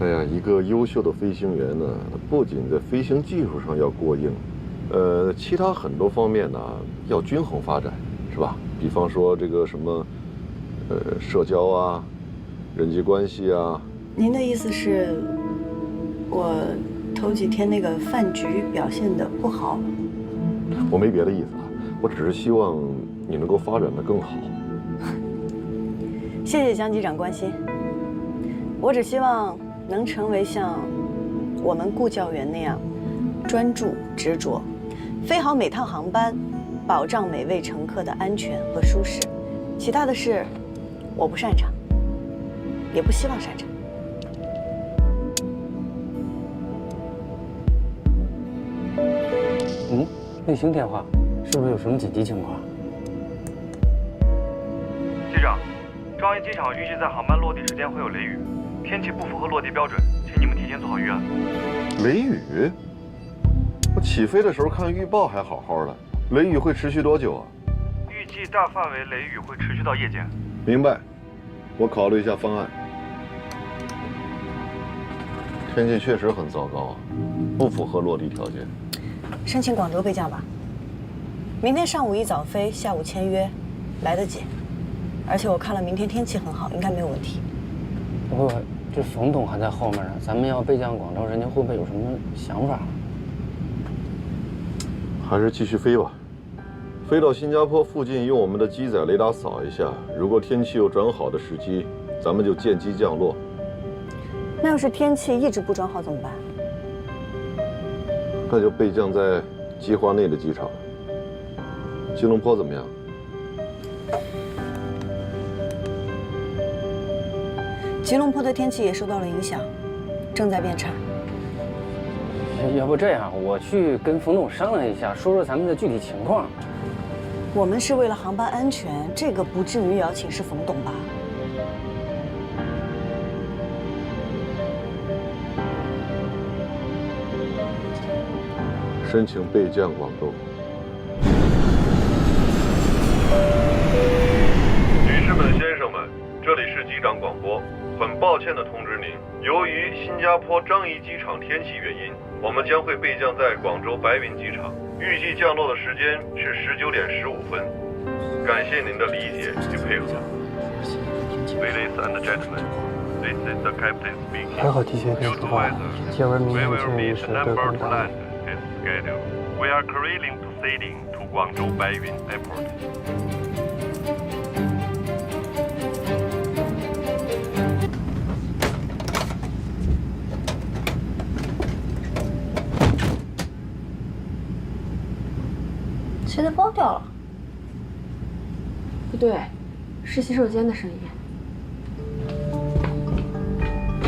哎呀，一个优秀的飞行员呢，不仅在飞行技术上要过硬，其他很多方面呢要均衡发展，是吧？比方说这个什么，社交啊，人际关系啊。您的意思是，我头几天那个饭局表现得不好？我没别的意思啊，我只是希望你能够发展得更好。谢谢江机长关心。我只希望能成为像我们顾教员那样专注执着，飞好每趟航班，保障每位乘客的安全和舒适。其他的事，我不擅长，也不希望擅长。卫星电话，是不是有什么紧急情况？机长，樟宜机场预计在航班落地时间会有雷雨，天气不符合落地标准，请你们提前做好预案。雷雨？我起飞的时候看预报还好好的，雷雨会持续多久啊？预计大范围雷雨会持续到夜间。明白，我考虑一下方案。天气确实很糟糕啊，不符合落地条件。申请广州备降吧。明天上午一早飞，下午签约，来得及。而且我看了明天天气很好，应该没有问题。不，这冯董还在后面呢，咱们要备降广州，人家会不会有什么想法？还是继续飞吧，飞到新加坡附近，用我们的机载雷达扫一下，如果天气有转好的时机，咱们就见机降落。那要是天气一直不转好怎么办？那就备降在计划内的机场。吉隆坡怎么样？吉隆坡的天气也受到了影响，正在变差。要不这样，我去跟冯董商量一下，说说咱们的具体情况。我们是为了航班安全，这个不至于也要请示冯董吧？申请备降广州。女士们、先生们，这里是机长广播。很抱歉地通知您，由于新加坡樟宜机场天气原因，我们将会备降在广州白云机场，预计降落的时间是19点15分。感谢您的理解与配合。Ladies and gentlemen, this is the captain speaking. 还好提前跟说话，接完明天的建议是对广州。We are clearing proceeding to Guangzhou Baiyun Airport. 谁的包掉了？不对，是洗手间的声音。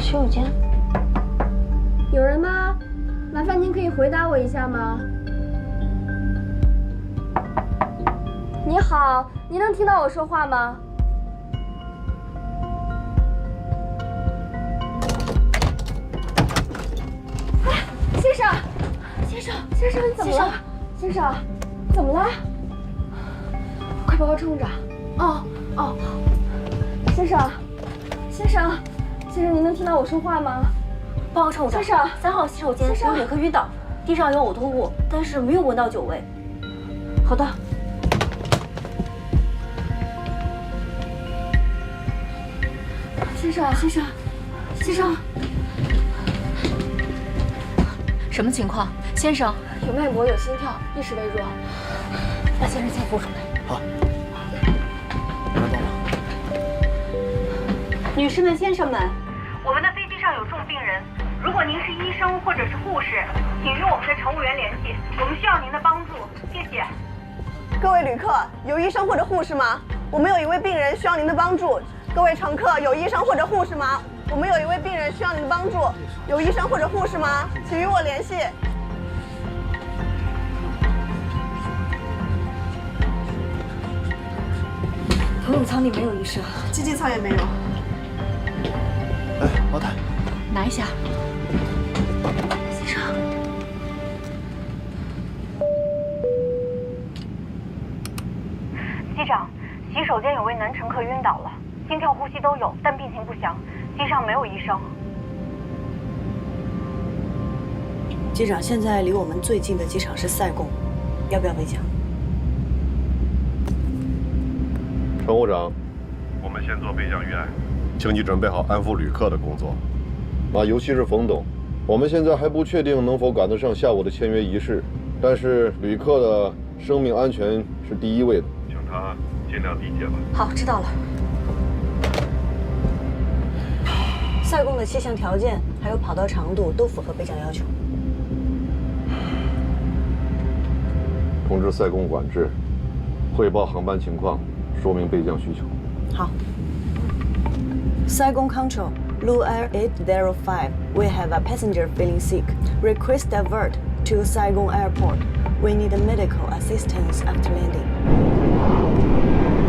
洗手间？有人吗？麻烦您可以回答我一下吗？你好，您能听到我说话吗？哎，先生，先生，先生，你怎么了？先生，怎么了？快报告乘务长。哦，先生，先生，先生，您能听到我说话吗？报告乘务长，先生3号洗手间有旅客晕倒，地上有呕吐物，但是没有闻到酒味。好的。先生，先生，先生，什么情况？先生，有脉搏，有心跳，意识微弱。把先生先扶出来。好。你们帮忙。女士们、先生们，我们的飞机上有重病人，如果您是医生或者是护士，请与我们的乘务员联系，我们需要您的帮助，谢谢。各位旅客，有医生或者护士吗？我们有一位病人需要您的帮助。各位乘客，有医生或者护士吗？我们有一位病人需要您的帮助，有医生或者护士吗？请与我联系。头等舱里没有医生，经济舱也没有。哎，毛毯，拿一下。先生，机长，洗手间有位男乘客晕倒了，心跳、呼吸都有，但病情不详，机上没有医生。机长，现在离我们最近的机场是塞贡，要不要备降？乘务长，我们先做备降预案，请你准备好安抚旅客的工作。尤其是冯董，我们现在还不确定能否赶得上下午的签约仪式，但是旅客的生命安全是第一位的，请他尽量理解吧。好，知道了。塞贡的气象条件还有跑道长度都符合备降要求。通知塞贡管制，汇报航班情况，说明备降需求。好。Saigon Control, Blue Air 805. We have a passenger feeling sick. Request divert to Saigon Airport. We need medical assistance after landing.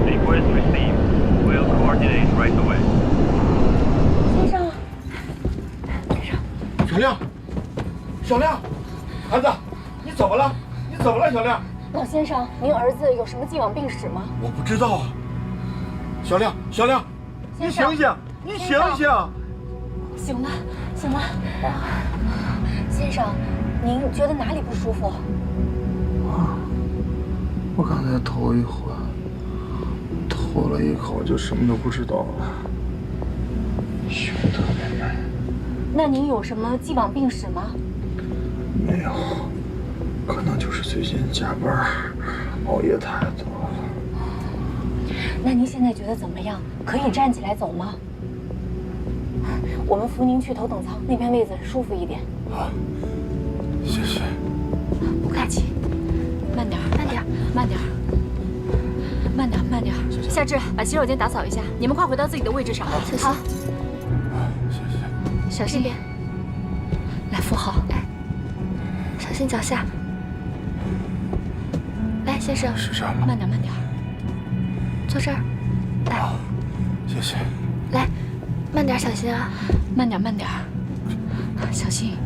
Request received. We'll coordinate right away. 先生，小亮，小亮，孩子，你怎么了？你怎么了，小亮？老先生，您儿子有什么既往病史吗？我不知道啊。小亮，小亮，你醒醒，你醒醒！醒了，醒了。先生，您觉得哪里不舒服？我刚才头一回，吐了一口就什么都不知道了，胸特别闷。那您有什么既往病史吗？没有，可能就是最近加班熬夜太多了。那您现在觉得怎么样？可以站起来走吗？我们扶您去头等舱，那边位子舒服一点。好，谢谢。不客气。慢点，慢点，慢点，慢点，慢点。夏至，把洗手间打扫一下。你们快回到自己的位置上。好，谢谢。小心点。来，扶好。来，小心脚下。来，先生。是这样吗？慢点，慢点。坐这儿。来。好，谢谢。来，慢点，小心啊。慢点，慢点。小心。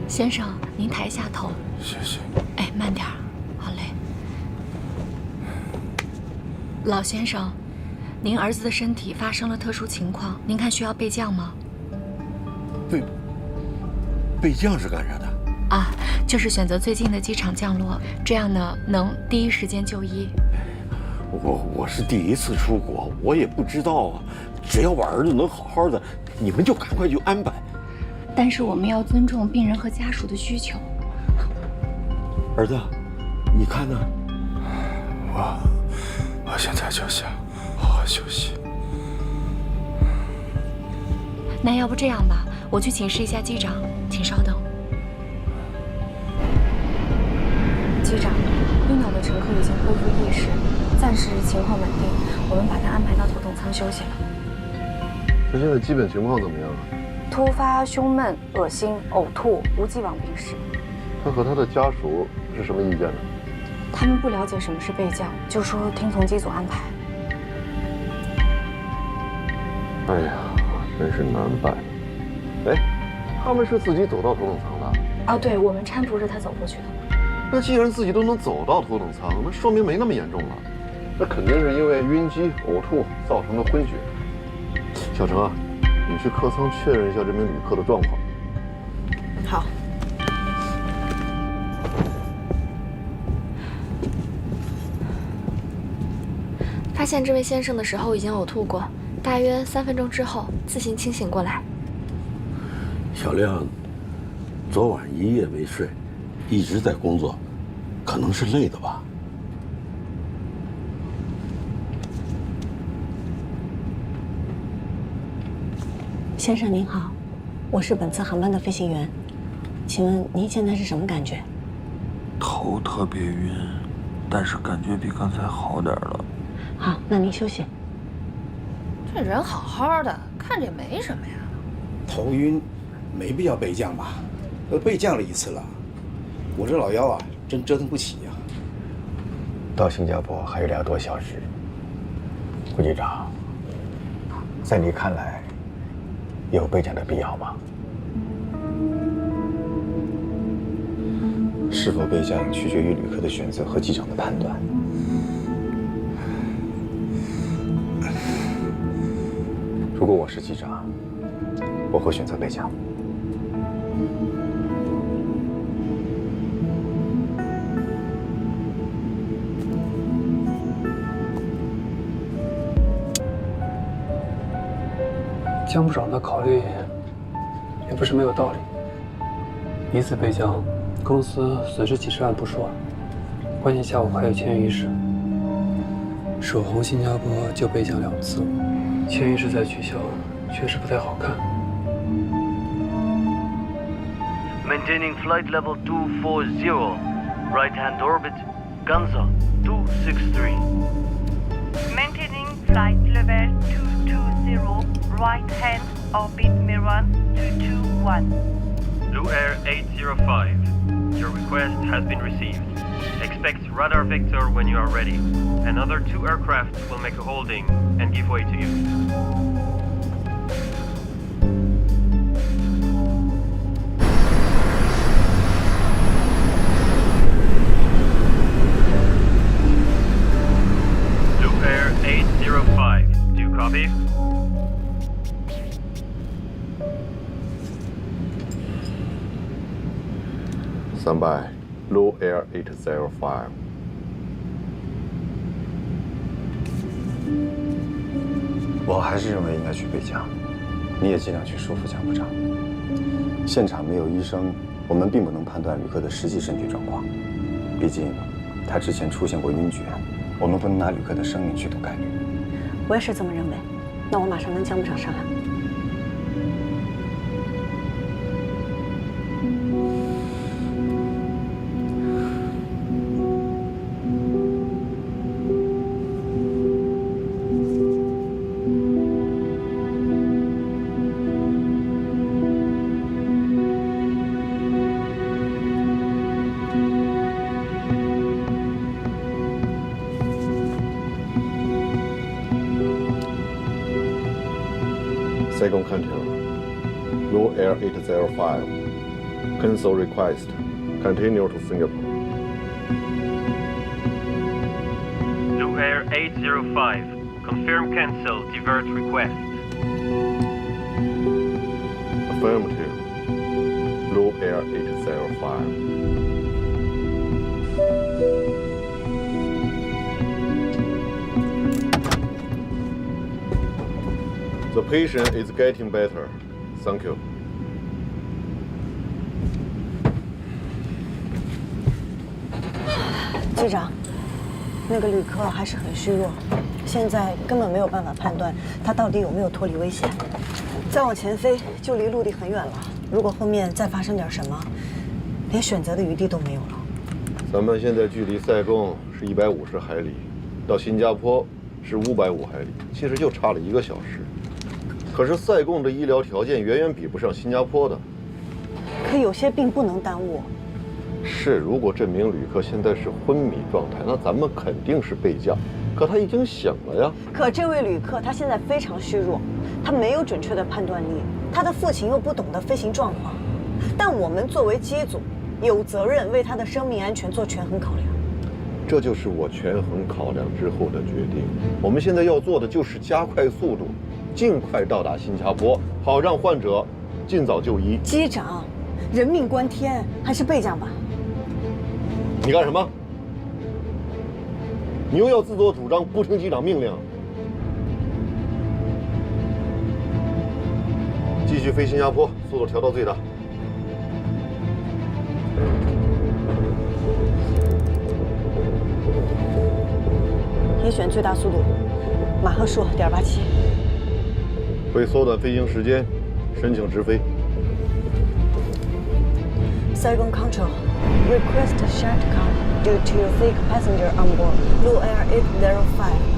先生，您抬下头。谢谢。哎，慢点儿，好嘞。老先生，您儿子的身体发生了特殊情况，您看需要备降吗？备降是干啥的？啊，就是选择最近的机场降落，这样呢能第一时间就医。我是第一次出国，我也不知道啊。只要我儿子能好好的，你们就赶快去安排。但是我们要尊重病人和家属的需求。儿子，你看呢？我现在就想好好休息。那要不这样吧，我去请示一下机长，请稍等。机长，晕倒的乘客已经恢复意识，暂时情况稳定，我们把他安排到头等舱休息了。他现在基本情况怎么样啊？突发胸闷、恶心、呕吐，无既往病史。他和他的家属是什么意见呢？他们不了解什么是备降，就说听从机组安排。哎呀，真是难办。哎，他们是自己走到头等舱的？啊，对，我们搀扶着他走过去的。那既然自己都能走到头等舱，那说明没那么严重了。那肯定是因为晕机、呕吐造成的昏厥。小程啊，你去客舱确认一下这名旅客的状况。好。发现这位先生的时候已经呕吐过，大约3分钟之后自行清醒过来。小亮，昨晚一夜没睡，一直在工作，可能是累的吧。先生您好，我是本次航班的飞行员，请问您现在是什么感觉？头特别晕，但是感觉比刚才好点了。好，那您休息。这人好好的，看着也没什么呀。头晕，没必要备降吧？都备降了一次了，我这老腰啊，真折腾不起呀。到新加坡还有2多小时，顾机长，在你看来，有备降的必要吗？是否备降取决于旅客的选择和机长的判断。如果我是机长，我会选择备降。江部长的考虑也不是没有道理。一次备降，公司损失几十万不说，关键下午还有签约仪式。首航新加坡就备降2次，签约仪式再取消，确实不太好看。Maintaining flight level 240, right-hand orbit, Ganza 263. Maintaining flight level 220, right-hand orbit Miran 221. Blue Air 805, your request has been received. Expect radar vector when you are ready. Another 2 aircraft will make a holding and give way to you. Blue Air 805, do you copy? Stand by. Blue Air 805. 我还是认为应该去备降，你也尽量去说服江部长。现场没有医生，我们并不能判断旅客的实际身体状况，毕竟他之前出现过晕厥，我们不能拿旅客的生命去赌概率。我也是这么认为。那我马上跟江部长商量。Saigon County, Blue Air 805, cancel request, continue to Singapore. Blue Air 805, confirm cancel, divert request. Affirmative, Blue Air 805. The patient is getting better. Thank you. 机长，那个旅客还是很虚弱，现在根本没有办法判断他到底有没有脱离危险。再往前飞就离陆地很远了，如果后面再发生点什么，连选择的余地都没有了。咱们现在距离塞贡是150海里，到新加坡是550海里，其实就差了1个小时。可是塞贡的医疗条件远远比不上新加坡的。可有些病不能耽误。是，如果这名旅客现在是昏迷状态，那咱们肯定是备降。可他已经醒了呀。可这位旅客他现在非常虚弱，他没有准确的判断力，他的父亲又不懂得飞行状况。但我们作为机组，有责任为他的生命安全做权衡考量。这就是我权衡考量之后的决定。我们现在要做的就是加快速度，尽快到达新加坡，好让患者尽早就医。机长，人命关天，还是备降吧。你干什么？你又要自作主张，不听机长命令？继续飞新加坡，速度调到最大。也选最大速度，马赫数.87。为缩短飞行时间，申请直飞。Saigon Control, request shutdown due to sick passenger on board Blue Air 805.